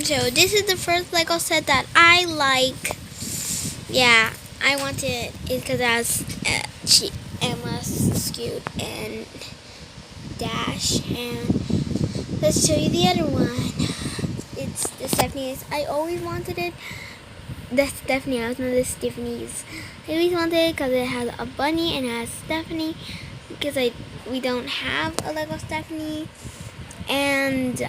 So this is the first Lego set that I like. Yeah, I want it because it has Emma, Scoot, and Dash. And let's show you the other one. It's the Stephanie's. I always wanted it. The Stephanie, I was not the Stephanie's. I always wanted it because it has a bunny and it has Stephanie. Because we don't have a Lego Stephanie, and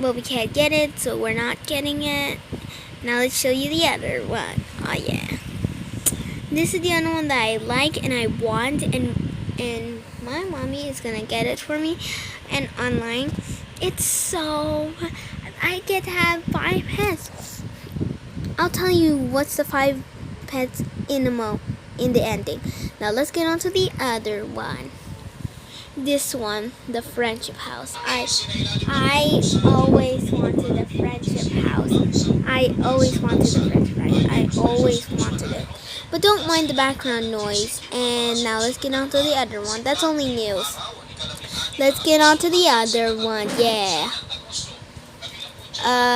we can't get it, so we're not getting it. Now let's show you the other one. Oh yeah, this is the other one that I like and I want, and my mommy is gonna get it for me. And online, it's so I get to have 5 pets. I'll tell you what's the 5 pets in the ending. Now let's get on to the other one. This one, the friendship house. I always wanted a friendship house. I always wanted it. But don't mind the background noise. And now let's get on to the other one. That's only news. Let's get on to the other one. Yeah.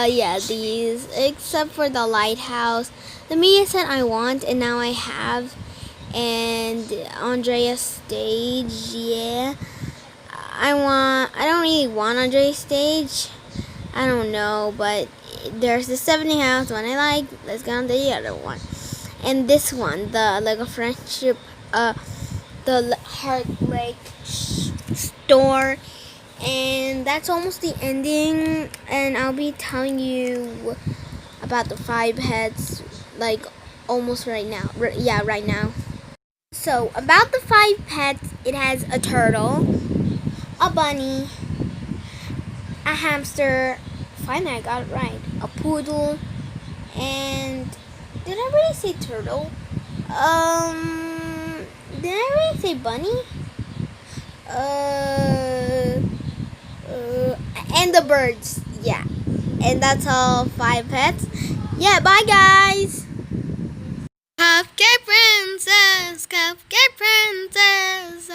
Yeah, these, except for the lighthouse. The media set I want, and now I have. And Andrea's stage, yeah. I don't really want Andrea's stage. I don't know, but there's the 70 house one I like. Let's go on to the other one. And this one, the Lego Friendship, the Heart Lake store. And that's almost the ending, and I'll be telling you about the 5 heads like almost right now. Right now. So about the 5 pets, it has a turtle, a bunny, a hamster, finally I got it right, a poodle, and did I really say turtle? Did I really say bunny? And the birds, yeah. And that's all 5 pets. Yeah, bye guys. Cupcake princess, cupcake princess.